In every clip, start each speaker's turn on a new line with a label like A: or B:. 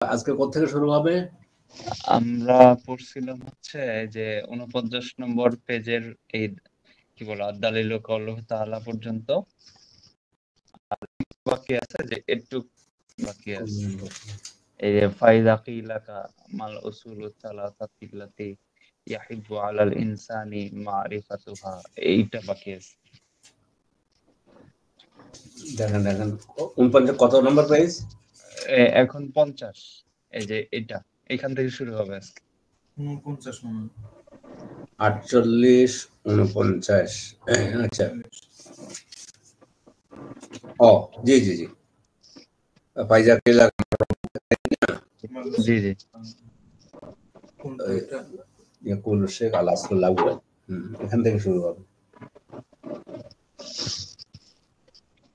A: আজকে কোথা থেকে শুরু হবে?
B: আমরা পড়ছিলাম হচ্ছে যে 49 নম্বর পেজের এই কি বলে আদ-দালিলু কাউলুহু তাআলা পর্যন্ত। আর বাকি আছে যে একটু বাকি আছে এই যে ফাইদা কিলাকা মাল উসুলু সালাসাতিল্লাতি ইয়াহিব্বু আলাল ইনসানি মারিফাতুহা, এইটা বাকি আছে।
A: দেখেন 49 কত নম্বর পেজ?
B: এখন 50, এই যে এটা এখান থেকে শুরু হবে আজকে।
C: 49 নম্বর
A: 48 49 আচ্ছা। ও জি জি জি ফাইজা কিলা
B: জি জি
C: কোনটা এটা?
A: ইয়াকুল শেখ আল আসল আউয়াল, এখান থেকে শুরু হবে।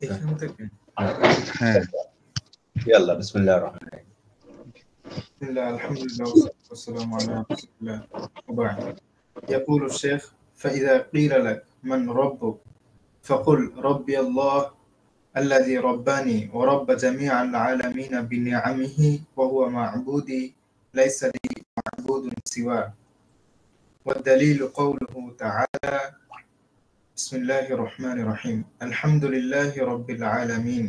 C: এখান থেকে
B: হ্যাঁ।
A: ইয়াল্লা বিসমিল্লাহির রহমানির রহিম।
C: বিসমিল্লাহ আলহামদুলিল্লাহ ওয়াসসালাতু ওয়াসসালামু আলা রাসূলিল্লাহ ওয়া বা'দ। يقول الشيخ فإذا قيل لك من ربك فقل ربي الله الذي رباني ورب جميع العالمين بنعمه وهو معبودي ليس لي معبود سواه. والدليل قوله تعالى بسم الله الرحمن الرحيم الحمد لله رب العالمين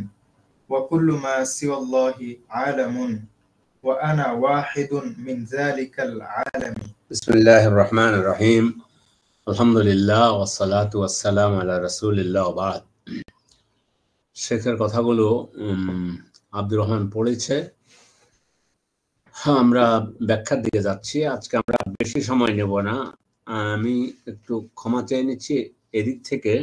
C: وكل ما سوى الله عالم وأنا واحد من ذلك العالم.
A: বিসমিল্লাহির রহমানির রহিম আলহামদুলিল্লাহ ওয়াসসালাতু ওয়াসসালামু আলা রাসূলিল্লাহ ওয়া বা'দ। শেখের কথাগুলো আব্দুর রহমান পড়েছে। আমরা ব্যাখ্যার দিকে যাচ্ছি। আজকে আমরা বেশি সময় নেব না। আমি একটু ক্ষমা চেয়ে নিচ্ছি এদিক থেকে।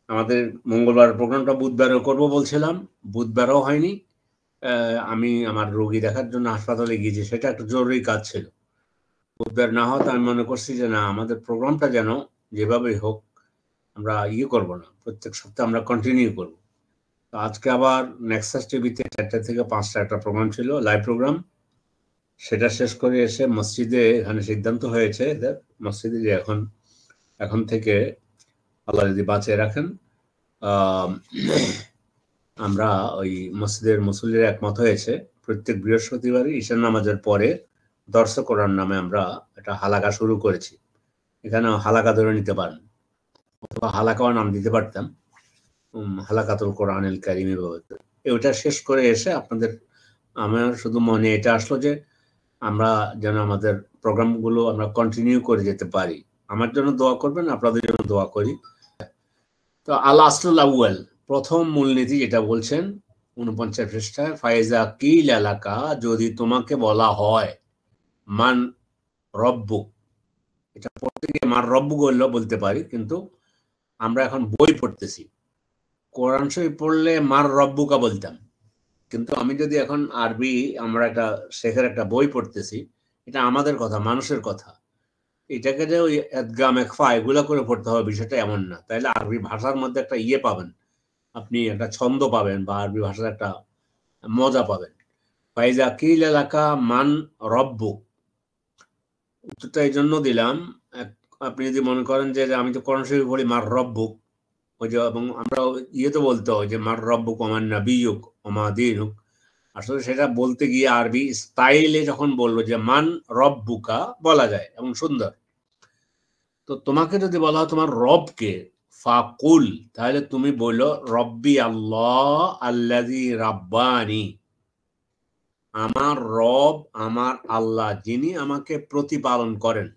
A: আমাদের মঙ্গলবার প্রোগ্রামটা বুধবারও করব বলছিলাম, বুধবারও হয়নি। আমি আমার রোগী দেখার জন্য হাসপাতালে গিয়েছি, সেটা একটা জরুরি কাজ ছিল। বুধবার না হওয়াতে আমি মনে করছি যে না, আমাদের প্রোগ্রামটা যেন যেভাবেই হোক আমরা করব না, প্রত্যেক সপ্তাহে আমরা কন্টিনিউ করব। তো আজকে আবার নেক্সাস টিভিতে 4টা থেকে 5টা একটা প্রোগ্রাম ছিল, লাইভ প্রোগ্রাম। সেটা শেষ করে এসে মসজিদে এখানে সিদ্ধান্ত হয়েছে মসজিদে যে এখন থেকে আল্লাহ যদি বাঁচিয়ে রাখেন আমরা ওই মসজিদের মুসল্লিরা একমত হয়েছে প্রত্যেক বৃহস্পতিবারই ঈশান নামাজের পরে দর্শ কোরআন নামে আমরা একটা হালাকা শুরু করেছি। এখানে হালাকা ধরে নিতে পারেন, অথবা হালাকাও নাম দিতে পারতাম, হালাকাতুল কোরআনুল কারীম। ওটা শেষ করে এসে আমার শুধু মনে এটা আসলো যে আমরা যেন আমাদের প্রোগ্রামগুলো আমরা কন্টিনিউ করে যেতে পারি। আমার জন্য দোয়া করবেন, আপনাদের জন্য দোয়া করি। তো আল আসলুল আউয়াল, প্রথম মূলনীতি যেটা বলছেন 49 পৃষ্ঠায়, ফাইজা কিল এলাকা, যদি তোমাকে বলা হয় মান রব্বুক, এটা পড়তে গিয়ে মান রব্বুক বলতে পারি, কিন্তু আমরা এখন বই পড়তেছি। কোরআন শরীফ পড়লে মার রব্বুকা বলতাম, কিন্তু আমি যদি এখন আরবি, আমরা একটা শেখের একটা বই পড়তেছি, এটা আমাদের কথা, মানুষের কথা। এটাকে যে ওই এদগাম একফা এগুলো করে পড়তে হবে বিষয়টা এমন না। তাইলে আরবি ভাষার মধ্যে একটা পাবেন, আপনি একটা ছন্দ পাবেন বা আরবি ভাষার একটা মজা পাবেন। ফাইজা কিল এলাকা মান রব্বুক, উত্তরটা এই জন্য দিলাম, আপনি যদি মনে করেন যে আমি তো কোরআন শরীফ পড়ি মার রব্বুক, ওই যে, এবং আমরা তো বলতে হয় যে মার রব্বুক ওমান নাবিয়ুক ওমা দীনুক, আসলে সেটা বলতে গিয়ে আরবি স্টাইলে যখন বললো যে মান রব্বুকা বলা যায় এবং সুন্দর। তো তোমাকে যদি বলা হয় তোমার রবকে, ফাকুল, তাহলে তুমি বললো রব্বি আল্লাহ আল্লাযী রাব্বানি, আমার রব আমার আল্লাহ যিনি আমাকে প্রতিপালন করেন।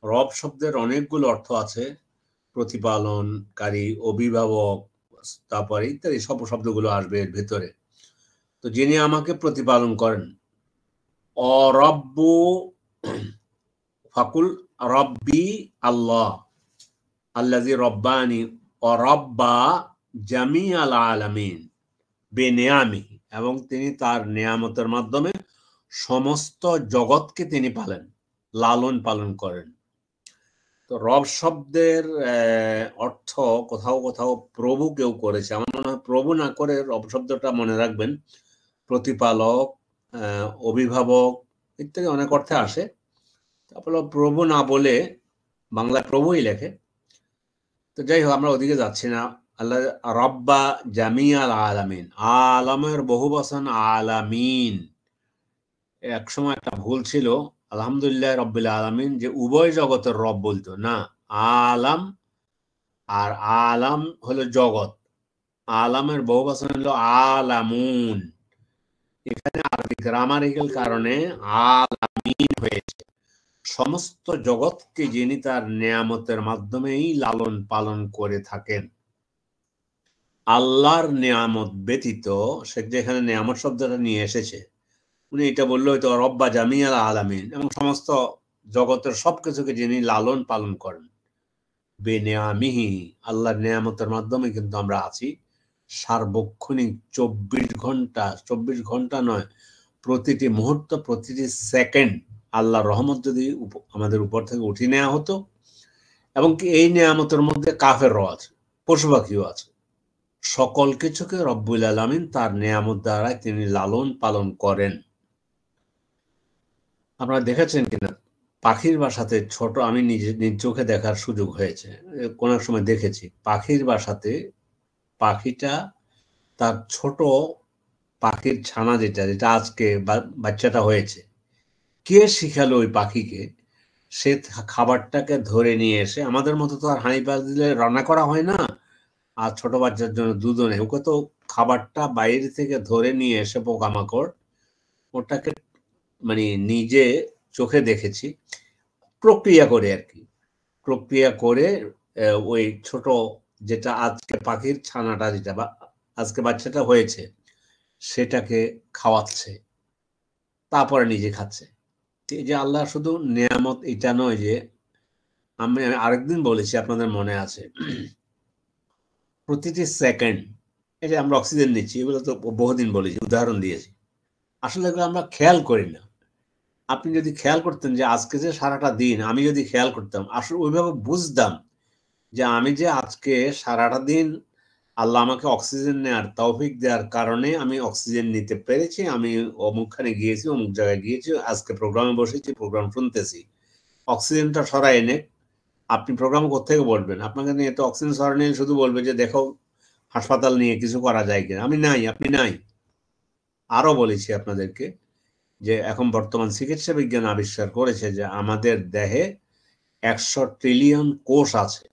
A: রব শব্দের অনেকগুলো অর্থ আছে, প্রতিপালনকারী, অভিভাবক, তারপরে ইত্যাদি সব শব্দগুলো আসবে এর ভেতরে। তো যিনি আমাকে প্রতিপালন করেন, অরব্বু ফাকুল রব্বি আল্লাহ আল্লাযী রব্বানি অরব্বা জামিআল আলামিন বিনিয়ামিহি, এবং তিনি তার নিয়ামতের মাধ্যমে সমস্ত জগৎকে তিনি লালন পালন করেন। তো রব শব্দের অর্থ কোথাও কোথাও প্রভু কেউ করেছে, আমার মনে হয় প্রভু না করে রব শব্দটা মনে রাখবেন প্রতিপালক, অভিভাবক ইত্যাদি অনেক অর্থে আসে। তারপরে প্রভু না বলে বাংলায় প্রভুই লেখে। তো যাই হোক, আমরা ওদিকে যাচ্ছি না। আল্লাহ রব্বা জামিয়াল আলামিন, আলামের বহু বচন আলামিন। এক সময় একটা ভুল ছিল, আলহামদুলিল্লাহ রব্বিল আলামিন, যে উভয় জগতের রব বলতো না, আলাম আর আলাম হলো জগৎ, আলামের বহু বচন হলো আলামুন। এখানে আরবি গ্রামারিক্যাল কারণে আলামিন হয়েছে। সমস্ত জগৎকে যিনি তার নিয়ামতের মাধ্যমেই লালন পালন করে থাকেন। আল্লাহর নিয়ামত ব্যতীত, সে যেখানে নিয়ামত শব্দটা নিয়ে এসেছে, উনি এটা বললো হয়তো রব্বা জামিয়াল আলামিন, এবং সমস্ত জগতের সবকিছুকে যিনি লালন পালন করেন। বেনিয়ামিহি, আল্লাহর নিয়ামতের মাধ্যমে কিন্তু আমরা আছি সার্বক্ষণিক 24 ঘন্টা নয়, প্রতিটি মুহূর্ত, প্রতিটি সেকেন্ড আল্লাহর রহমত যদি আমাদের উপর থেকে উঠিয়ে নেওয়া হতো, এবং কি এই নিয়ামতের মধ্যে কাফেরও আছে, পশু পাখিও আছে, সকল কিছুকে রব্বুল আলামিন তার নিয়ামত দ্বারা তিনি লালন পালন করেন। আপনারা দেখেছেন কিনা পাখির বাসাতে ছোট, আমি নিজ চোখে দেখার সুযোগ হয়েছে, কোন এক সময় দেখেছি পাখির বাসাতে পাখিটা তার ছোট পাখির ছানা যেটা আজকে বাচ্চাটা হয়েছে, কে শিখালো ওই পাখিকে, সে খাবারটাকে ধরে নিয়ে এসে, আমাদের মতো তো আর হাঁড়ি পাল দিলে রান্না করা হয় না, আর ছোট বাচ্চার জন্য দুধও নেই, ওকে তো খাবারটা বাইরে থেকে ধরে নিয়ে এসে পোকামাকড় ওটাকে মানে নিজে চোখে দেখেছি প্রক্রিয়া করে আর কি, প্রক্রিয়া করে ওই ছোট যেটা আজকে পাখির ছানাটা যেটা আজকে বাচ্চাটা হয়েছে সেটাকে খাওয়াচ্ছে, তারপরে নিজে খাচ্ছে। এই যে আল্লাহ শুধু নিয়ামত এটা নয়, যে আমি আরেকদিন বলেছি আপনাদের মনে আছে, প্রতিটি সেকেন্ড এই যে আমরা অক্সিজেন নিচ্ছি, এগুলো তো বহুদিন বলেছি, উদাহরণ দিয়েছি, আসলে এগুলো আমরা খেয়াল করি না। আপনি যদি খেয়াল করতেন যে আজকে যে সারাটা দিন, আমি যদি খেয়াল করতাম, আসলে ওইভাবে বুঝতাম যে আমি যে আজকে সারাটা দিন আল্লাহ আমাকে অক্সিজেন নেওয়ার তৌফিক দেওয়ার কারণে আমি অক্সিজেন নিতে পেরেছি, আমি অমুকখানে গিয়েছি, অমুক জায়গায় গিয়েছি, আজকে প্রোগ্রামে বসেছি, প্রোগ্রাম শুনতেছি। অক্সিজেনটা সরাই এনে আপনি প্রোগ্রাম কোথেকে বলবেন, আপনাকে নিয়ে তো অক্সিজেন সরাই নিয়ে শুধু বলবে যে দেখো হাসপাতাল নিয়ে কিছু করা যায় কিনা, আমি নাই, আপনি নাই। আরো বলেছি আপনাদেরকে যে এখন বর্তমান চিকিৎসা বিজ্ঞান আবিষ্কার করেছে যে আমাদের দেহে 100 ট্রিলিয়ন কোষ আছে,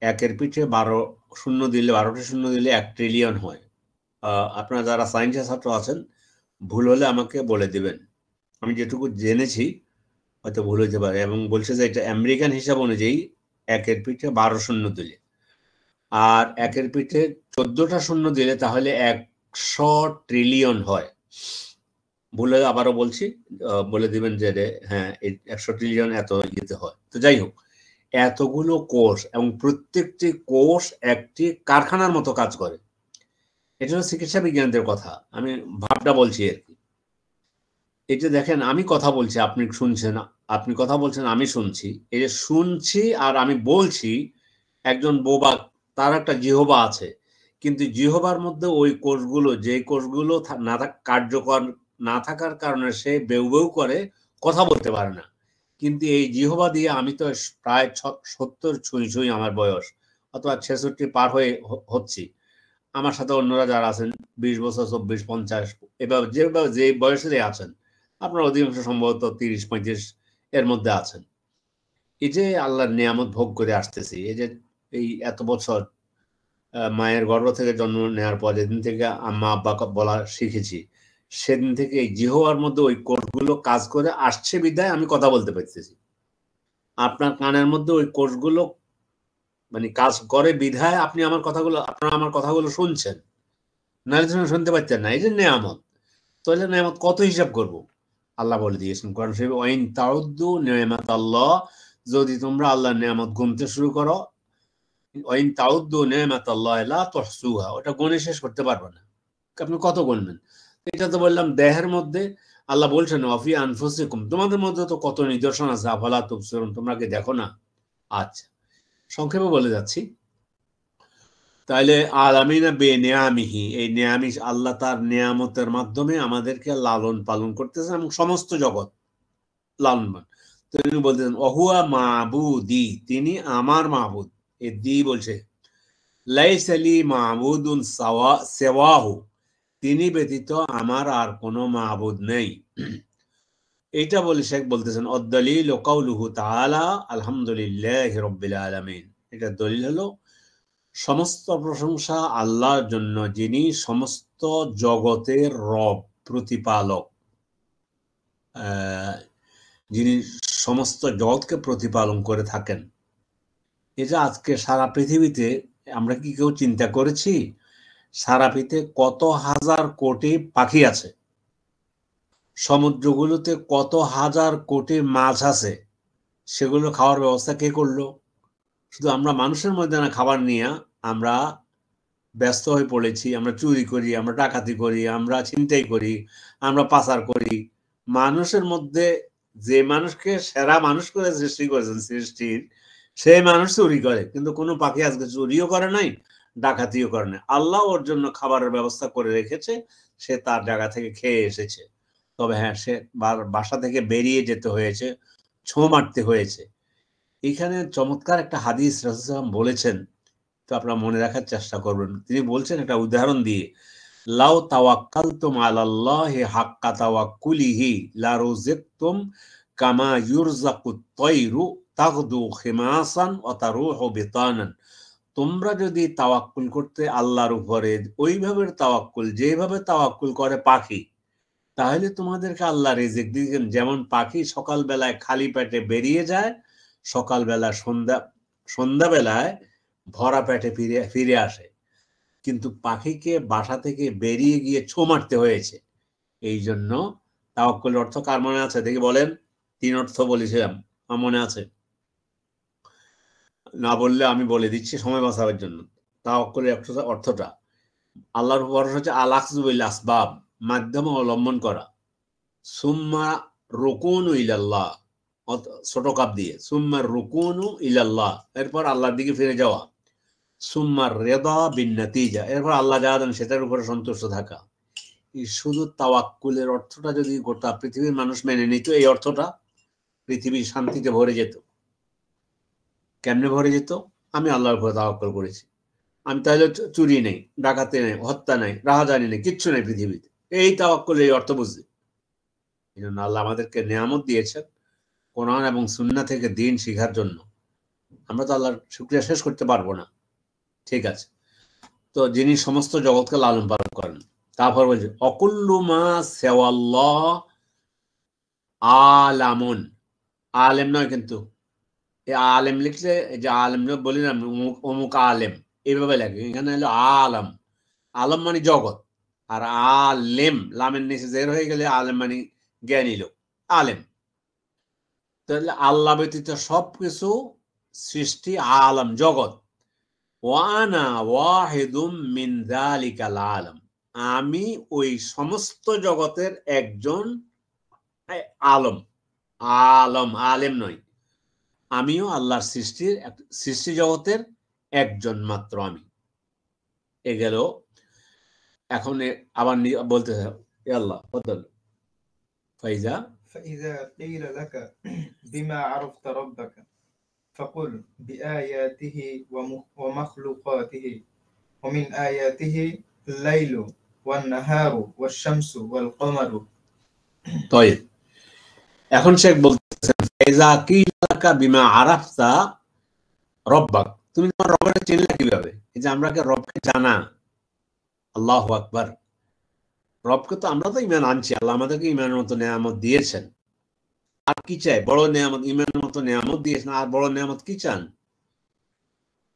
A: একের পিঠে 12 শূন্য দিলে, 12টি শূন্য দিলে 1 ট্রিলিয়ন হয়। আপনারা যারা সায়েন্সের ছাত্র আছেন, ভুল হলে আমাকে বলে দিবেন, আমি যেটুকু জেনেছি হয়তো ভুল হতে পারে। এবং বলছে যে এটা আমেরিকান হিসাব অনুযায়ী একের পিঠে 12 শূন্য দিলে, আর একের পিঠে 14টা শূন্য দিলে তাহলে 100 ট্রিলিয়ন হয়। ভুল হলে আবারও বলছি, বলে দিবেন যে হ্যাঁ 100 ট্রিলিয়ন এত ইয়েতে হয়। তো যাই হোক, এতগুলো কোষ এবং প্রত্যেকটি কোষ একটি কারখানার মতো কাজ করে। এটা হলো চিকিৎসা বিজ্ঞানদের কথা, আমি ভাবটা বলছি আর কি। এই যে দেখেন আমি কথা বলছি, আপনি শুনছেন, আপনি কথা বলছেন, আমি শুনছি, এই যে শুনছি আর আমি বলছি, একজন বোবা তার একটা জিহবা আছে, কিন্তু জিহবার মধ্যে ওই কোষগুলো, যে কোষগুলো না কার্যকর না থাকার কারণে সে বেউ বেউ করে, কথা বলতে পারে না। কিন্তু এই জিহবা দিয়ে আমি তো প্রায় 70 ছুঁই আমার বয়স, অথবা 66 পার হয়ে হচ্ছি, আমার সাথে অন্যরা যারা আছেন 20 বছর, 24, 50, এভাবে যে বয়সেরই আছেন, আপনার অধিকাংশ সম্ভবত 30-35 এর মধ্যে আছেন। এই যে আল্লাহর নিয়ামত ভোগ করে আসতেছি, এই যে এই এত বছর মায়ের গর্ভ থেকে জন্ম নেওয়ার পর যেদিন থেকে আম্মা আব্বা বলা শিখেছি, সেদিন থেকে এই জিহ্বার মধ্যে ওই কোষগুলো কাজ করে আসছে বিধায় আমি কথা বলতে পারতেছি। আপনার কানের মধ্যে ওই কোষগুলো মানে কাজ করে বিধায় আপনি আমার কথাগুলো, আপনারা আমার কথাগুলো শুনছেন, নাহলে শুনতে পাচ্ছেন না। এই যে নিয়ামত, তাহলে নিয়ামত কত হিসাব করব? আল্লাহ বলে দিয়েছেন কোরআন শরীফে, ওয়াইন তাউদ্দু নিয়ামাতাল্লাহ, যদি তোমরা আল্লাহর নিয়ামত গুনতে শুরু করো, ওয়াইন তাউদ্দু নিয়ামাতাল্লাহ লা তুহসুহা, ওটা গুনে শেষ করতে পারবে না। আপনি কত গুনবেন? এটা তো বললাম দেহের মধ্যে, আল্লাহ বলছেন ওয়াফি আনফুসিকুম, তোমাদের মধ্যে তো কত নিদর্শন আছে, আফালা তুবসিরুন, তোমরা কি দেখো না? আচ্ছা, সংক্ষেপে বলে যাচ্ছি। তাহলে আলামিনা বে নিয়ামিহি, এই নিয়ামিষ আল্লাহ তার নিয়ামতের মাধ্যমে আমাদেরকে লালন পালন করতেছেন, এবং সমস্ত জগৎ লালন পালন। তিনি বলতেছেন অহুয়া মাবুদি, তিনি আমার মাহবুদ। এই দি বলছে লাইসা লি মাবুদুন সিওয়াহু, তিনি ব্যতীত আমার আর কোনো মাবুদ নেই। এইটা বলে শেখ বলতেছেন অদ্দলিল কাউলুহু তাআলা আলহামদুলিল্লাহি রাব্বিল আলামিন। এটা দলিল হলো সমস্ত প্রশংসা আল্লাহর জন্য, যিনি সমস্ত জগতের রব, প্রতিপালক, যিনি সমস্ত জগৎকে প্রতিপালন করে থাকেন। এই যে আজকে সারা পৃথিবীতে আমরা কি কেউ চিন্তা করেছি সারা পৃথিবীতে কত হাজার কোটি পাখি আছে, সমুদ্রগুলোতে কত হাজার কোটি মাছ আছে, সেগুলো খাওয়ার ব্যবস্থা কে করলো? শুধু আমরা মানুষের মধ্যে না, খাবার নিয়ে আমরা ব্যস্ত হয়ে পড়েছি। আমরা চুরি করি, আমরা ডাকাতি করি, আমরা ছিনতাই করি, আমরা পাচার করি। মানুষের মধ্যে যে মানুষকে সেরা মানুষ করে সৃষ্টি করেছেন সৃষ্টির, সেই মানুষ চুরি করে, কিন্তু কোনো পাখি আজকে চুরিও করে নাই, ডাকাতিও করে নাই। আল্লাহ ওর জন্য খাবারের ব্যবস্থা করে রেখেছে, সে তার জায়গা থেকে খেয়ে এসেছে। তবে হ্যাঁ, সে বাসা থেকে বেরিয়ে যেতে হয়েছে, ছোঁ মারতে হয়েছে। এখানে চমৎকার একটা হাদিস রাসূল সাল্লাল্লাহু আলাইহি ওয়াসাল্লাম বলেছেন, তো আপনারা মনে রাখার চেষ্টা করবেন। তিনি বলছেন একটা উদাহরণ দিয়ে, লাউ তাওয়াক্কালতুম আলাল্লাহি হাক্কা তাওয়াক্কুলিহি লা রুজিকতুম কামা ইউরজাকুত তায়রু তাগদু খিমাসান ওয়া তারুহু বিতানান। তোমরা যদি তাওয়াক্কুল করতে আল্লাহর উপরে ওইভাবে তাওয়াক্কুল, যেভাবে তাওয়াক্কুল করে পাখি, তাহলে তোমাদেরকে আল্লাহ রিজিক দিবেন। যেমন পাখি সকালবেলায় খালি পেটে বেরিয়ে যায়, সকালবেলা সন্ধ্যাবেলায় ভরা পেটে ফিরে আসে, কিন্তু পাখিকে বাসা থেকে বেরিয়ে গিয়ে ছোঁ মারতে হয়েছে। এই জন্য তাওয়াক্কুলের অর্থ কার মনে আছে দেখি বলেন? 3 অর্থ বলেছিলাম, আমার মনে আছে? না বললে আমি বলে দিচ্ছি সময় বাঁচাবার জন্য। তাওয়াক্কুলের অর্থটা আল্লাহর ভরসা হচ্ছে আল আখযু বিল আসবাব, মাধ্যম অবলম্বন করা। সুম্মা রুকুনু ইলাল্লাহ, ছোট কাপ দিয়ে, সুম্মা রুকুনু ইলাল্লাহ, এরপর আল্লাহর দিকে ফিরে যাওয়া। সুম্মার রেদা বিন নাতিজা, এরপর আল্লাহ যা দেন সেটার উপরে সন্তুষ্ট থাকা। এই শুধু তাওয়াক্কুলের অর্থটা যদি গোটা পৃথিবীর মানুষ মেনে নিত, এই অর্থটা, পৃথিবী শান্তিতে ভরে যেত। কেমনে ভরে যেত? আমি আল্লাহর উপরে তাওয়াক্কুল করেছি, আমি তাহলে চুরি নেই, ডাকাতি নেই, হত্যা নেই, রাহাজানি নেই, কিচ্ছু নেই পৃথিবীতে। এই তাওয়াক্কুল, এই অর্থ বুঝলি। এই জন্য আল্লাহ আমাদেরকে নিয়ামত দিয়েছেন কোরআন এবং সুন্নাহ থেকে দিন শিখার জন্য। আমরা তো আল্লাহর শুকরিয়া শেষ করতে পারবো না। ঠিক আছে, তো যিনি সমস্ত জগৎকে লালন পালন করেন। তারপর বলছে অকুল্লু মা সিওয়াল্লাহ আলামুন, আলেম নয় কিন্তু। এই আলেম লিখলে, যে আলেম বলি না অমুক আলেম, এইভাবে লেখে। এখানে হলো আলম, আলম মানে জগৎ, আর আলেম লামের নিচে জের হয়ে গেলে আলেম মানে জ্ঞানী লোক, আলেম। তাহলে আল্লাহ ব্যতীত সবকিছু সৃষ্টি আলম, জগৎ। ওয়ানা ওয়াহিদুম মিন যালিকাল আলম, আমি ওই সমস্ত জগতের একজন আলম। আলম, আলেম নয়। আমিও আল্লাহর সৃষ্টি জগতের একজন মাত্র আমি। এ গেল। এখন আবার বলতে আল্লাহ ফাইজা
C: فإذا قيل لك بما عرفت ربك فقل بآياته ومخلوقاته ومن آياته الليل والنهار والشمس والقمر।
A: طيب এখন শেখ বলতেছেন ফাইজা কিলা লাকা বিমা আরাফতা রব্বাক, তুমি তোমার রবকে চিনলে কিভাবে? এই যে আমরা রবকে জানা, আল্লাহু আকবার। রবকে তো আমরা তো ঈমান আনছি, আল্লাহ আমাদেরকে ঈমানের মতো নিয়ামত দিয়েছেন। আর কি চাই? বড় নিয়ামত, ঈমানের মতো নিয়ামত দিয়েছেন, আর বড় নিয়ামত কি চান?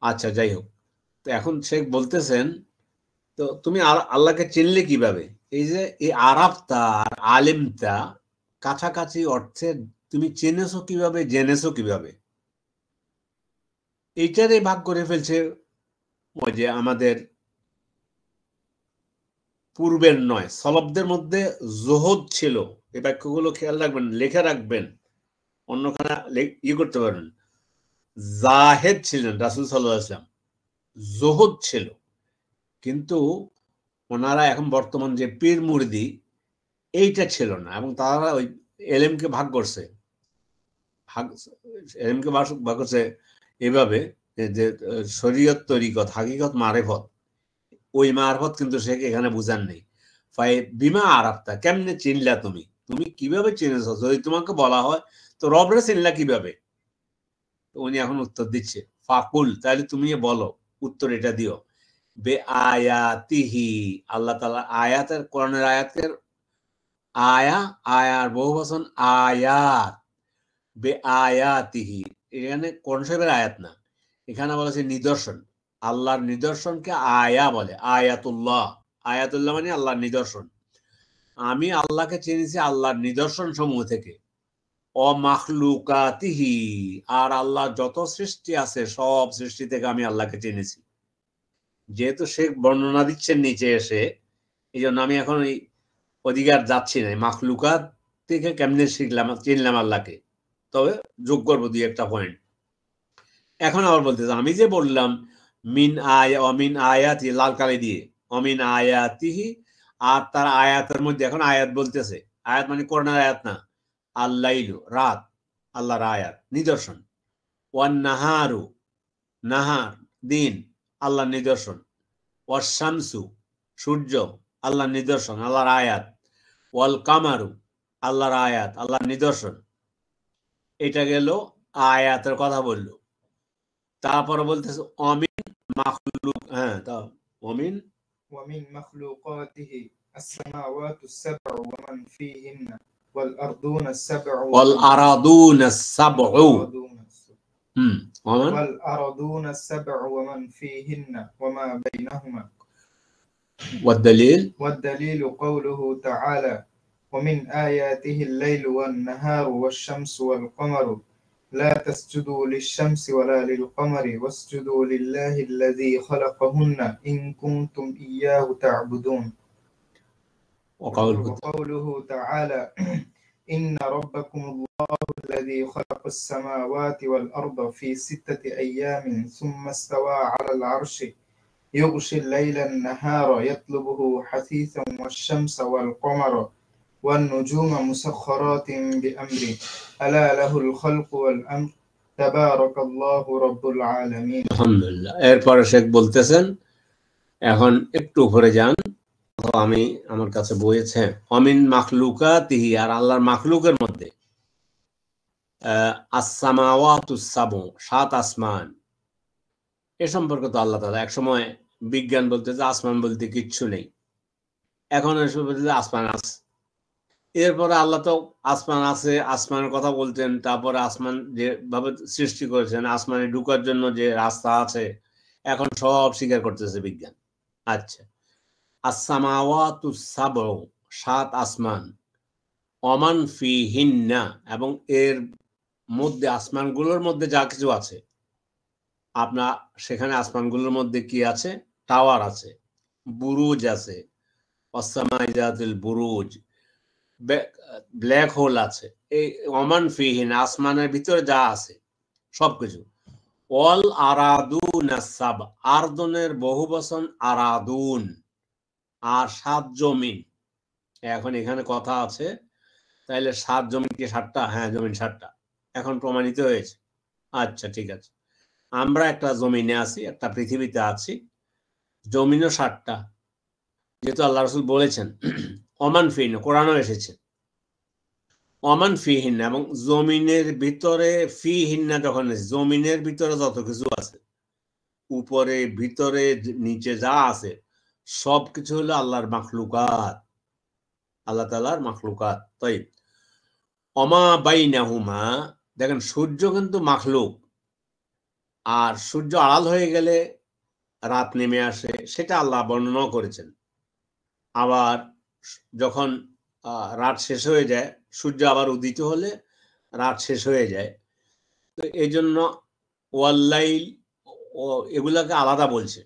A: আচ্ছা, যাই হোক। তো এখন শেখ বলতেছেন, তো তুমি আল্লাহকে চিনলে কিভাবে? এই যে এই আরাফতা আর আলেমতা কাছাকাছি অর্থে, তুমি চিনেছো কিভাবে, জেনেছো কিভাবে? এইটারে ভাগ করে ফেলছে ওই যে আমাদের পূর্বের নয়, সলবদের মধ্যে জোহদ ছিল। এই বাক্যগুলো খেয়াল রাখবেন, লেখা রাখবেন, অন্যখানে ইয়ে করতে পারবেন। জাহেদ ছিলেন রাসূল সাল্লাল্লাহু আলাইহি ওয়াসাল্লাম, জোহদ ছিল, কিন্তু ওনারা এখন বর্তমান যে পীর মুরিদি, এইটা ছিল না। এবং তারা ওই এলেমকে ভাগ করছে, এলেমকে ভাগ করছে এভাবে যে শরীয়ত তরিকত হাকিকত মারেফত, ওই মারফত কিন্তু সে এখানে বুঝান নেই। ফাই বিমা আরাফতা, কেমনে চিনলা তুমি, তুমি কিভাবে চিনেছ? যদি তোমাকে বলা হয় তো রবরে চিনলা কিভাবে? উনি এখন উত্তর দিচ্ছে, ফাকুল, তাহলে তুমি বলো, উত্তর এটা দিও, বে আয়াতিহি, আল্লাহ তাআলা আয়াতের, কোরআনের আয়াতের আয়া, আয়ার বহু বচন আয়াত, বে আয়াতিহি, এখানে কোরআন শরীফের আয়াত না, এখানে বলেছে নিদর্শন। আল্লাহর নিদর্শনকে আয়া বলে, আয়াতুল্লাহ। আয়াতুল্লাহ মানে আল্লাহর নিদর্শন। আমি আল্লাহকে চিনেছি আল্লাহর নিদর্শন সমূহ থেকে। অমাখলুকাতিহি, আর আল্লাহ যত সৃষ্টি আছে সব সৃষ্টি থেকে আমি আল্লাহকে চিনেছি। যেহেতু সে বর্ণনা দিচ্ছেন নিচে এসে, এই জন্য আমি এখন এই অধিকার যাচ্ছি না মাখলুকাত থেকে কেমনে শিখলাম, চিনলাম আল্লাহকে, তবে যোগ করবো দুই একটা পয়েন্ট। এখন আবার বলতেছে, আমি যে বললাম মিন আয়া, অমিন আয়াতি, লাল কালি দিয়ে, অমিন আয়াতিহি, আর তার আয়াতের মধ্যে, এখন আয়াত বলতেছে, আয়াত মানে কোরআনের আয়াত না, আল্লাইলু, রাত, আল্লাহর আয়াত নিদর্শন, ওয়ান নাহারু, নাহার দিন, আল্লাহর নিদর্শন, ওয়াস শামসু সূর্য, আল্লাহর নিদর্শন, আল্লাহর আয়াত, ওয়াল কামারু, আল্লাহর আয়াত, আল্লাহর নিদর্শন। এটা গেল আয়াতের কথা বললো। তারপরে বলতেছে অমিন মাখলুক, হ্যাঁ, তা অমিন
C: ومن مخلوقاته السماوات السبع ومن فيهن والأرضون السبع
A: والأراضون السبع
C: والأرضون السبع ومن فيهن وما بينهما. والدليل قوله تعالى ومن آياته الليل والنهار والشمس والقمر لا تسجدوا للشمس ولا للقمر واسجدوا لله الذي خلقهن إن كنتم إياه تعبدون. وقوله تعالى إن ربكم الله الذي خلق السماوات والأرض في 6 أيام ثم استوى على العرش يغشي الليل النهار يطلبه حثيثا والشمس والقمر والنجوم مسخرات بأمره ألا له الخلق والأمر تبارك الله رب العالمين.
A: আলহামদুলিল্লাহ। এরপরে শেখ বলতেছেন, এখন একটু উপরে যান, আমি আমার কাছে বইয়েছে, অমিন মাখলুকাতিহি, আর আল্লাহর মাখলুকের মধ্যে, আসসামাওয়াতুস সাবউ, 7 আসমান। এ সম্পর্কে তো আল্লাহ তাআলা একসময় বিজ্ঞান বলতে যে আসমান বলতে কিচ্ছু নেই, এখন এসব বলতে আসমান আছে। এরপরে আল্লাহ তো আসমান আছে, আসমানের কথা বলতেন, তারপরে আসমান যেভাবে সৃষ্টি করেছেন, আসমানে ঢুকার জন্য যে রাস্তা আছে, এখন সব স্বীকার করতেছে বিজ্ঞান। আচ্ছা, আসসামাওয়াতুস সাবউ, 7 আসমান, অমান ফিহিন্না, এবং এর মধ্যে, আসমানগুলোর মধ্যে যা কিছু আছে, আপনার সেখানে আসমানগুলোর মধ্যে কি আছে? টাওয়ার আছে, বুরুজ আছে, ওয়াসসামাই যাতিল বুরুজ, ব্ল্যাক হোল আছে, এই অমান ফিহিন, আসমানের ভিতরে যা আছে সবকিছু। অল আরাদুন সাব, আরদনের বহু বচন আরাদুন, আর 7 জমিন। এখন এখানে কথা আছে, তাইলে 7 জমিন কি 7টা? হ্যাঁ, জমিন 7টা, এখন প্রমাণিত হয়েছে। আচ্ছা, ঠিক আছে, আমরা একটা জমিনে আছি, একটা পৃথিবীতে আছি, জমিনও 7টা, যেহেতু আল্লাহ রাসূল বলেছেন অমান ফিহিন, কোরআনও এসেছে অমান ফিহিন, এবং জমিনের ভিতরে ফিহিন্না, যখন জমিনের ভিতরে যত কিছু আছে, উপরে ভিতরে নিচে যা আছে সবকিছু হলো আল্লাহর মাখলুকাত, আল্লাহ তাআলার মাখলুকাত। তাই অমা বাইনাহুমা, দেখেন সূর্য কিন্তু মাখলুক, আর সূর্য আড়াল হয়ে গেলে রাত নেমে আসে, সেটা আল্লাহ বর্ণনা করেছেন। আবার যখন রাত শেষ হয়ে যায়, সূর্য আবার উদিত হলে রাত শেষ হয়ে যায়, তো এই জন্য ওয়াল্লাইল ও এগুলাকে আলাদা বলছে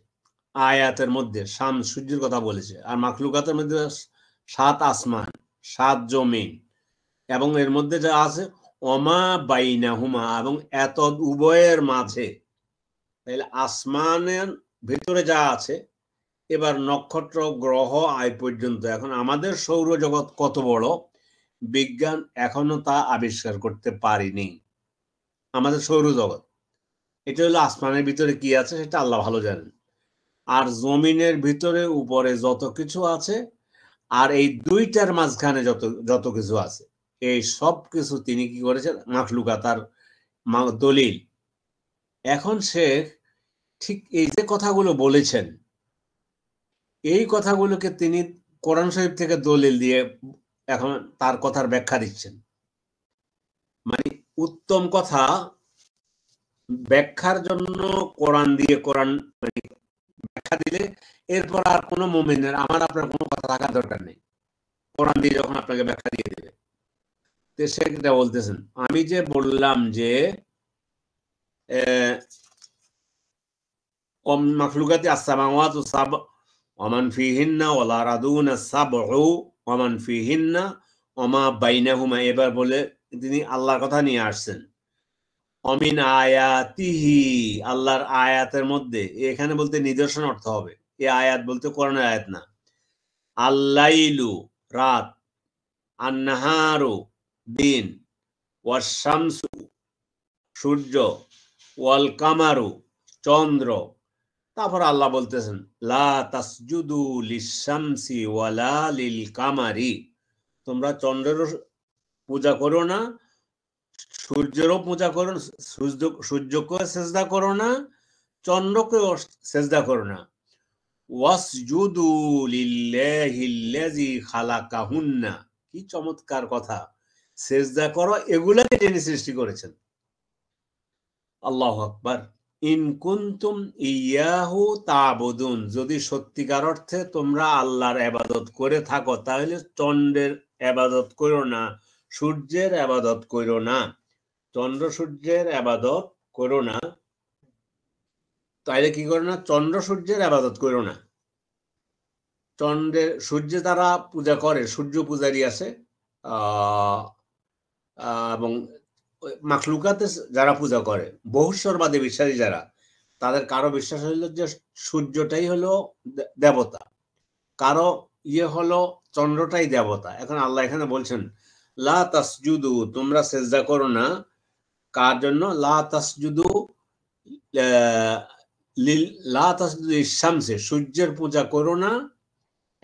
A: আয়াতের মধ্যে, শাম সূর্যের কথা বলেছে, আর মাখলুকাতের মধ্যে 7 আসমান, 7 জমিন, এবং এর মধ্যে যা আছে অমা বাইনাহুমা, এবং এত উভয়ের মাঝে। তাহলে আসমানের ভিতরে যা আছে, এবার নক্ষত্র গ্রহ আয় পর্যন্ত, এখন আমাদের সৌরজগৎ কত বড়, বিজ্ঞান এখনো তা আবিষ্কার করতে পারেনি। আমাদের সৌরজগৎ এটা হলো আসমানের ভিতরে কি আছে সেটা আল্লাহ ভালো জানেন, আর জমিনের ভিতরে উপরে যত কিছু আছে আর এই দুইটার মাঝখানে যত যত কিছু আছে এই সব কিছু তিনি কি করেছেন মাখলুকা তার দলিল। এখন শেখ ঠিক এই যে কথাগুলো বলেছেন এই কথাগুলোকে তিনি কোরআন শরীফ থেকে দলিল দিয়ে এখন তার কথার ব্যাখ্যা দিচ্ছেন। মানে উত্তম কথা ব্যাখ্যার জন্য কোরআন দিয়ে কোরআন মানে ব্যাখ্যা দিলে এরপর আর কোনো মুমিনের আমার আপনার কোনো কথা থাকার দরকার নেই, কোরআন দিয়ে যখন আপনাকে ব্যাখ্যা দিয়ে দেবে। তো সেটা বলতেছেন আমি যে বললাম যে মাখলুকাতি আসসামাওয়াতু সাব'উ ওয়া মান ফিহিন্না ওয়াল আরাদুনা সাব'উ ওয়া মান ফিহিন্না ওয়া মা বাইনাহুমা, এবার বলে তিনি আল্লাহর কথা নিয়ে আসছেন। অমিন আয়াতিহি, আল্লাহর আয়াতের মধ্যে, এখানে বলতে নিদর্শন অর্থ হবে, এই আয়াত বলতে কোরআনের আয়াত না। আল্লাইলু রাত, আন্নাহারু দিন, ওয়াশ-শামসু সূর্য, ওয়াল কামারু চন্দ্র। তারপর আল্লাহ বলতেছেন লা তাসজুদু লিশ-শামসি ওয়ালা লিল কামারি, তোমরা চন্দ্রেরও পূজা করো না, সূর্যেরও পূজা করো, সূর্যকেও সেজদা করো না, চন্দ্রকেও সেজদা করো না। ওয়াসজুদু লিল্লাহিল্লাযী খালাকাহুন্না, কি চমৎকার কথা, সেজদা করো এগুলাকে যিনি সৃষ্টি করেছেন। আল্লাহু আকবার। ইন কুনতুম ইয়াহু তা'বুদুন, যদি সত্যিকার অর্থে তোমরা আল্লাহর ইবাদত করে থাকো তাহলে চন্দ্রের ইবাদত করো না, সূর্যের ইবাদত করো না, চন্দ্র সূর্যের ইবাদত করো না। তাইলে কি করো না, চন্দ্র সূর্যের ইবাদত করো না। চন্দ্রের সূর্য তারা পূজা করে, সূর্য পূজারী আছে এবং মাখলুকাতে যারা পূজা করে বহুশ্বরবাদী বিশ্বাসী যারা, তাদের কারো বিশ্বাস হইলো যে সূর্যটাই হলো দেবতা, কারো হলো চন্দ্রটাই দেবতা। এখন আল্লাহ এখানে বলছেন লা তাসজুদু, তোমরা সেজদা করো না, কার জন্য? লা তাসজুদু লা তাসজুদু লিশ-শামসি, সূর্যের পূজা করো না,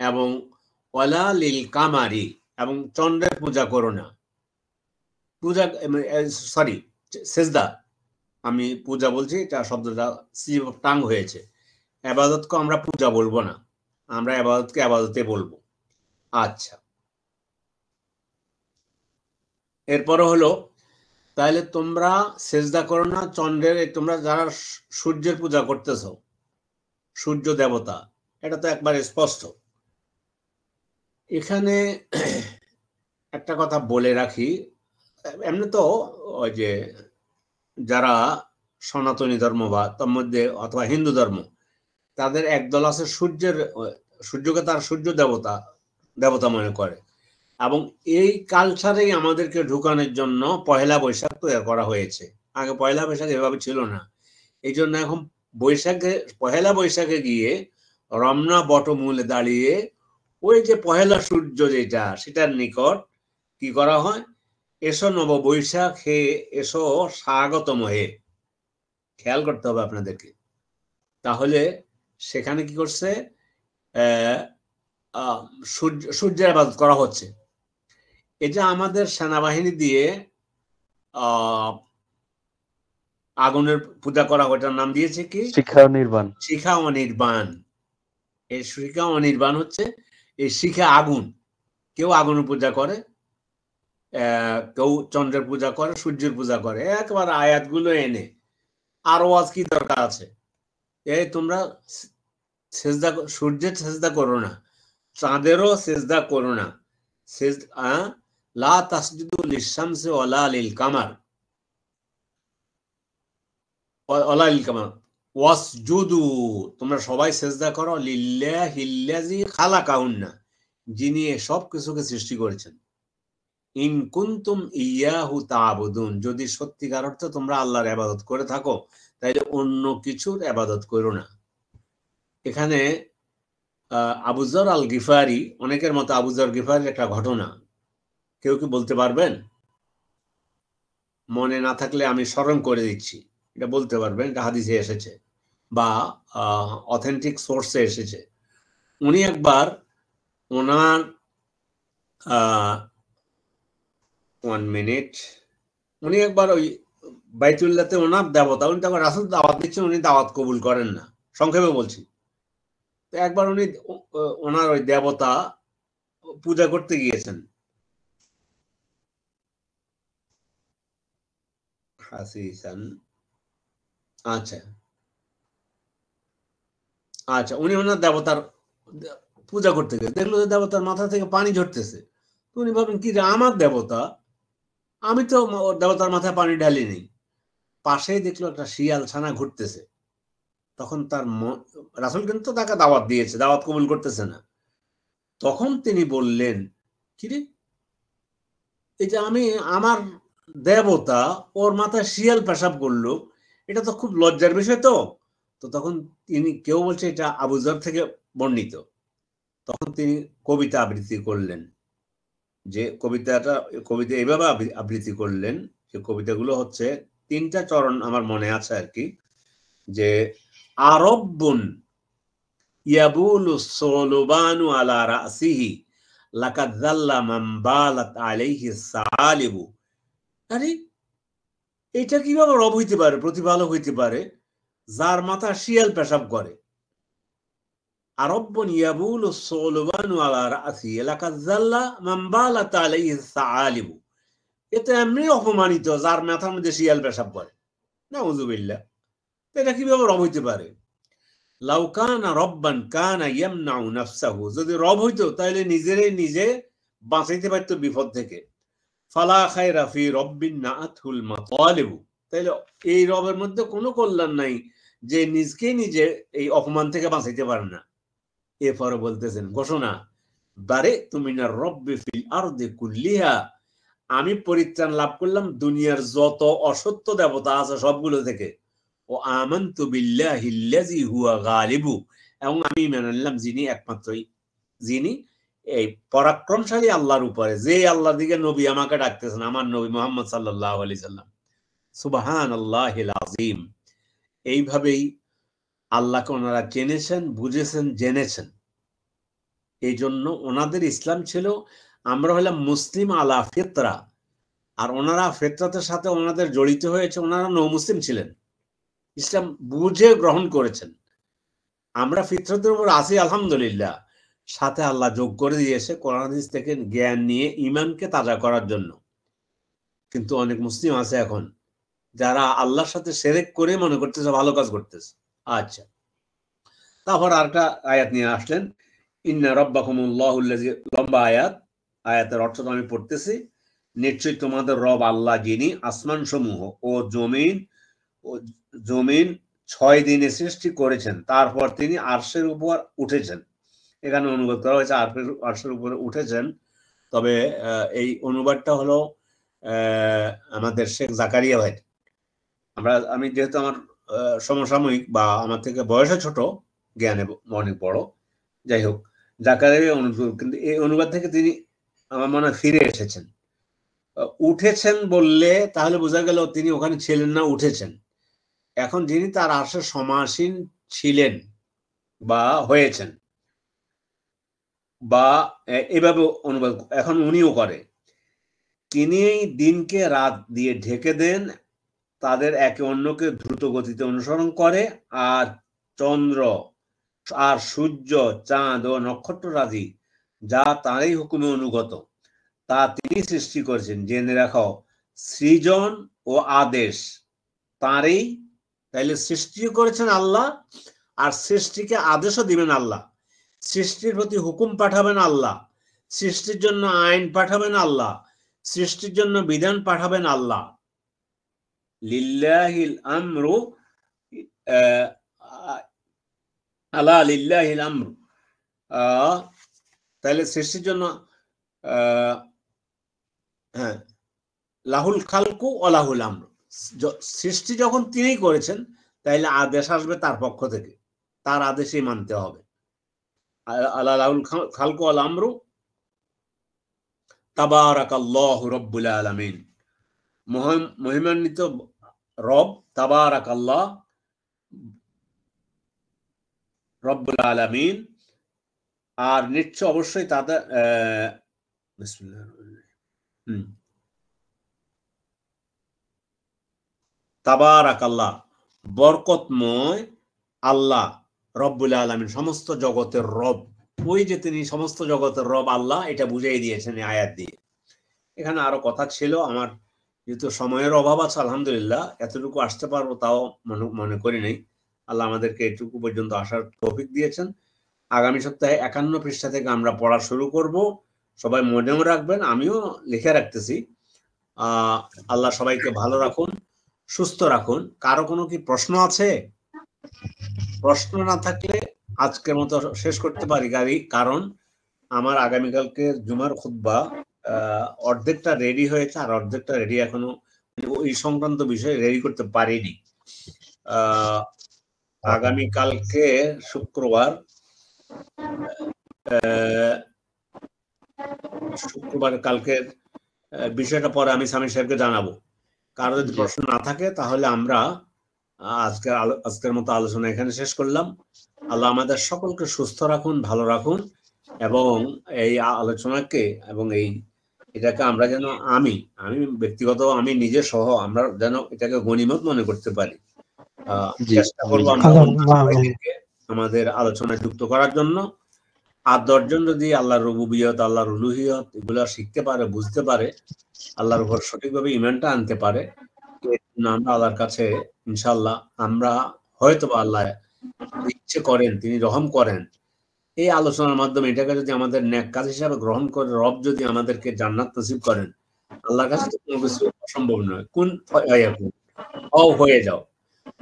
A: এবং ওয়ালা লিল কামারি, এবং চন্দ্রের পূজা করো না। পূজা সরি সেজদা, আমি পূজা বলছি, এটা শব্দটা স্লিপ অফ টাং হয়েছে। ইবাদতকে আমরা পূজা বলবো না, আমরা ইবাদতকে ইবাদতে বলবো। আচ্ছা, এরপরে হলো তাহলে তোমরা সেজদা করো না চন্দ্রের, তোমরা যারা সূর্যের পূজা করতেছ, সূর্য দেবতা, এটা তো একবার স্পষ্ট। এখানে একটা কথা বলে রাখি, এমনি তো ওই যে যারা সনাতনী ধর্ম বা তার মধ্যে অথবা হিন্দু ধর্ম, তাদের একদল আছে সূর্যকে তার সূর্য দেবতা মনে করে, এবং এই কালচারেই আমাদেরকে ঢুকানোর জন্য পহেলা বৈশাখ তৈরি করা হয়েছে। আগে পয়লা বৈশাখ এভাবে ছিল না, এই জন্য এখন পহেলা বৈশাখে গিয়ে রমনা বটমূলে দাঁড়িয়ে ওই যে পহেলা সূর্য যেটা, সেটার নিকট কি করা হয়, এসো নব বৈশাখ হে, এসো স্বাগতম হে। খেয়াল করতে হবে আপনাদেরকে। তাহলে সেখানে কি করছে, সূর্যের ইবাদত করা হচ্ছে। এটা আমাদের সেনাবাহিনী দিয়ে আগুনের পূজা করা, ওটার নাম দিয়েছে কি?
B: শিখা অনির্বাণ।
A: শিখা অনির্বাণ। এই শিখা অনির্বাণ হচ্ছে এই শিখা আগুন। কেউ আগুনের পূজা করে, কেউ চন্দ্রের পূজা করে, সূর্যের পূজা করে, একবার আয়াতগুলো এনে আরো আজ কি দরকার আছে? এই তোমরা সেজদা, সূর্যের সেজদা করো না, চাঁদেরও সেজদা করো না, লা তাসজুদু লিশ-শামসি ওয়ালা লিল কামার, ওয়ালা লিল কামার ওয়াসজুদু, তোমরা সবাই সেজদা করো লিল্লাহিল্লাযী খালাকাহুন্না, যিনি সব কিছুকে সৃষ্টি করেছেন। ইন কুনতুম ইয়াহু তা'বুদুন, যদি সত্যিকার অর্থে তোমরা আল্লাহর ইবাদত করে থাকো তাইলে অন্য কিছুর ইবাদত করো না। এখানে আবু যর আল গিফারি, অনেকের মতো আবু যর গিফারির একটা ঘটনা কেউ কি বলতে পারবেন? মনে না থাকলে আমি স্মরণ করে দিচ্ছি। এটা বলতে পারবেন, এটা হাদিসে এসেছে বা অথেন্টিক সোর্সে এসেছে। উনি একবার ওনার 1 মিনিট, উনি একবার ওই বাইতুল্লাহতে ওনার দেবতা, উনি তখন রাসূল দাওয়াত দিচ্ছেন, উনি দাওয়াত কবুল করেন না, সংক্ষেপে বলছি। তো একবার উনি ওনার ওই দেবতা পূজা করতে গিয়েছেন। হাসিসান, আচ্ছা আচ্ছা, উনি ওনার দেবতার পূজা করতে গেছে, দেখলো যে দেবতার মাথা থেকে পানি ঝরতেছে। তো উনি ভাবেন কি যে আমার দেবতা, আমি তো দেবতার মাথায় পানি ঢালি নেই। পাশেই দেখলো একটা শিয়াল ছানা ঘুরতেছে। তখন তার রাসূল কিন্তু তাকে দাওয়াত দিয়েছে, দাওয়াত কবুল করতেছে না। তখন তিনি বললেন, কিরে, এই যে আমি আমার দেবতা, ওর মাথায় শিয়াল পেশাব করলো, এটা তো খুব লজ্জার বিষয়। তো তো তখন তিনি, কেউ বলছে এটা আবু যর থেকে বর্ণিত, তখন তিনি কবিতা আবৃত্তি করলেন। যে কবিতা এইভাবে আবৃত্তি করলেন, যে কবিতাগুলো হচ্ছে 3টা চরণ আমার মনে আছে আর কি, যে আরব্বুন ইয়াবুলু সলবানু আলা রাসিহি লাকাদ যাল্লা মান বালাত আলাইহি সালিবু। আরে এটা কিভাবে রব হইতে পারে, প্রতিপালক হইতে পারে, যার মাথা শিয়াল পেশাব করে? আরব্বুন ইয়াবুলু সলবানু আলা রাসিহি লাকাদ যাল্লা মান বালাত আলাইহি সালিবু। এতে এমনি অপমানিত যার মাথার মধ্যে শিয়াল পেশাব করে। নাউযুবিল্লাহ, এটা কিভাবে রব হইতে পারে? লাউ কানা রব্বান কানা ইয়ামনাউ নাফসাহু, যদি রব হইতো তাহলে নিজে বাঁচাইতে পারতো বিপদ থেকে। ফালা খায়রা ফি রব্বিন নাআতুল মাতালিবু, তাহলে এই রবের মধ্যে কোনো কল্যাণ নাই যে নিজে এই অপমান থেকে বাঁচাইতে পারে না। এরপরে বলতেছেন ঘোষণা, বারে তুমিনা রব্বি ফিল আরদি কুল্লিহা, আমি পরিত্রাণ লাভ করলাম দুনিয়ার যত অসত্য দেবতা আছে সবগুলো থেকে। ও আমানতু বিল্লাহিল্লাযী হুয়া গালিবু, এবং আমি মেনে নিলাম যিনি একমাত্রই, যিনি এই পরাক্রমশালী আল্লাহর উপরে, যে আল্লাহর দিকে নবী আমাকে ডাকতেছেন, আমার নবী মুহাম্মদ সাল্লাল্লাহু আলাইহি সাল্লাম। সুবহানাল্লাহিল আযীম। এইভাবেই আল্লাহকে ওনারা চেনেছেন, বুঝেছেন, জেনেছেন। এই জন্য ওনাদের ইসলাম ছিল, আমরা হলাম মুসলিম আলা ফিতরা, আর ওনারা ফিতরাতের সাথে ওনাদের জড়িত হয়েছে, ওনারা নৌ মুসলিম ছিলেন, ইসলাম বুঝে গ্রহণ করেছেন। আমরা ফিতরতের উপর আছি আলহামদুলিল্লাহ, সাথে আল্লাহ যোগ করে দিয়েছে কোরআন হাদিস থেকে জ্ঞান নিয়ে ইমানকে তাজা করার জন্য। কিন্তু অনেক মুসলিম আছে এখন যারা আল্লাহর সাথে শিরক করে মনে করতেছে ভালো কাজ করতেছে। আচ্ছা, তারপর আরেকটা আয়াত নিয়ে আসলেন, ইন্না রাব্বাকুমুল্লাহুল্লাযী, লম্বা আয়াত, আয়াতের অর্থ আমি পড়তেছি। নিশ্চয়ই তোমাদের রব আল্লাহ, যিনি আসমান সমূহ ও জমিন 6 দিনে সৃষ্টি করেছেন, তারপর তিনি আরশের উপর উঠেছেন। এখানে অনুবাদ করা হয়েছে আরশের উপরে উঠেছেন, তবে এই অনুবাদটা হলো আমাদের শেখ জাকারিয়া ভাই। আমি যেহেতু আমার সমসাময়িক বা আমার থেকে বয়সে ছোট, জ্ঞানে অনেক বড়, যাই হোক, জাকারিয়া অনুবাদ, কিন্তু এই অনুবাদ থেকে তিনি আমার মনে হয় ফিরে এসেছেন। উঠেছেন বললে তাহলে বোঝা গেল তিনি ওখানে ছিলেন না, উঠেছেন। এখন যিনি তার আরশে সমাসীন ছিলেন বা হয়েছেন, বা এভাবে অনুবাদ এখন উনিও করে, তিনি দিনকে রাত দিয়ে ঢেকে দেন, তাদের একে অন্যকে দ্রুত গতিতে অনুসরণ করে, আর চন্দ্র আর সূর্য, চাঁদ ও নক্ষত্ররাজি যা তারই হুকুমে অনুগত, তা তিনি সৃষ্টি করেছেন। জেনে রাখো, সৃজন ও আদেশ তারই। তাইলে সৃষ্টি করেছেন আল্লাহ, আর সৃষ্টিকে আদেশও দিবেন আল্লাহ, সৃষ্টির প্রতি হুকুম পাঠাবেন আল্লাহ, সৃষ্টির জন্য আইন পাঠাবেন আল্লাহ, সৃষ্টির জন্য বিধান পাঠাবেন আল্লাহ। লিল্লাহিল আমরু, আলা লিল্লাহিল আমরু, তাহলে সৃষ্টির জন্য হ্যাঁ, লাহুল খালকু ও লাহুল আমরু, সৃষ্টি যখন তিনিই করেছেন তাইলে আদেশ আসবে তার পক্ষ থেকে, তার আদেশই মানতে হবে। আলা লাহুল খালকু ওয়াল আমরু তাবারাকাল্লাহু রাব্বুল আলামিন। মহিমান্বিত রব তাবারাকাল্লাহ রব্বুল আলামিন, আর নিশ্চয় অবশ্যই তাদের তাবারাকাল্লাহ বরকতময় আল্লাহ রব্বুল আলামিন, সমস্ত জগতের রব। ওই যে তিনি সমস্ত জগতের রব আল্লাহ, এটা বুঝিয়ে দিয়েছেন এই আয়াত দিয়ে। এখানে আরো কথা ছিল, আমার যেহেতু সময়ের অভাব আছে, আলহামদুলিল্লাহ এতটুকু আসতে পারবো তাও মনে করি নাই। আল্লাহ আমাদেরকে এটুকু পর্যন্ত আসার তৌফিক দিয়েছেন। আগামী সপ্তাহে 51 পৃষ্ঠা থেকে আমরা পড়া শুরু করব। সবাই মনেও রাখবেন, আমিও লিখে রাখতেছি। আল্লাহ সবাইকে ভালো রাখুন, সুস্থ রাখুন। কারো কোনো কি প্রশ্ন আছে? প্রশ্ন না থাকলে আজকের মতো শেষ করতে পারি, কারণ আমার আগামীকালকে জুমার খুতবা অর্ধেকটা রেডি হয়েছে, আর অর্ধেকটা রেডি এখনো ওই সংক্রান্ত বিষয়ে রেডি করতে পারিনি। আগামীকালকে শুক্রবার কালকে বিষয়টা পরে আমি সামির সাহেবকে জানাবো। কারো যদি প্রশ্ন না থাকে তাহলে আমরা আজকের মতো আলোচনা এখানে শেষ করলাম। আল্লাহ আমাদের সকলকে সুস্থ রাখুন, ভালো রাখুন, এবং এই আলোচনাকে এবং এটাকে আমরা যেন আমি ব্যক্তিগত আমি নিজে সহ আমরা যেন এটাকে গনিমত মনে করতে পারি। চেষ্টা করবো আমরা আমাদের আলোচনায় যুক্ত করার জন্য। আর 10 জন যদি আল্লাহর রুবুবিয়ত, আল্লাহর উলুহিয়ত এগুলা শিখতে পারে, বুঝতে পারে, আল্লাহর উপর সঠিকভাবে ঈমানটা আনতে পারে, আমরা আল্লাহর কাছে ইনশাআল্লাহ আমরা হয়তো আল্লাহ ইচ্ছে করেন, তিনি রহম করেন। এই আলোচনার মাধ্যমে এটাকে যদি আমাদের নেক কাজ হিসাবে গ্রহণ করে রব যদি আমাদেরকে জান্নাত নসিব করেন, আল্লাহর কাছে তো কোনো কিছু অসম্ভব নয়। কুন ফায়াকুন, হয়ে যাও,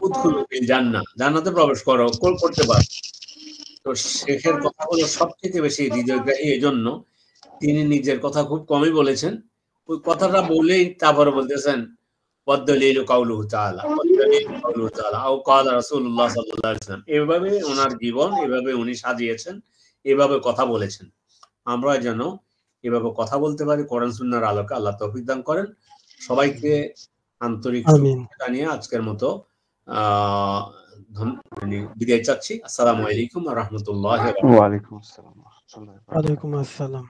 A: উদখুলুল জান্নাহ, জান্নাতে প্রবেশ করতে পারো। তো শেখের কথাগুলো সবথেকে বেশি হৃদয়গ্রাহী, এই জন্য তিনি নিজের কথা খুব কমই বলেছেন। ওই কথাটা বলেই তারপরে বলতেছেন ওয়াদ-দালিলু কাউলুহু তাআলা, ওয়াদ-দালিলু কাউলুহু তাআলা আও ক্বালা রাসূলুল্লাহ সাল্লাল্লাহু আলাইহি ওয়াসাল্লাম। এভাবে ওনার জীবন, এভাবে উনি সাজিয়েছেন, এভাবে কথা বলেছেন। আমরা যেন এভাবে কথা বলতে পারি কোরআন সুন্নাহর আলোকে। আল্লাহ তৌফিক দান করেন। সবাইকে আন্তরিক শুভেচ্ছা জানিয়ে আজকের মতো বিদায় চাচ্ছি। আসসালামু আলাইকুম ওয়া রাহমাতুল্লাহি ওয়া বারাকাতুহু।
D: ওয়া আলাইকুম আসসালাম।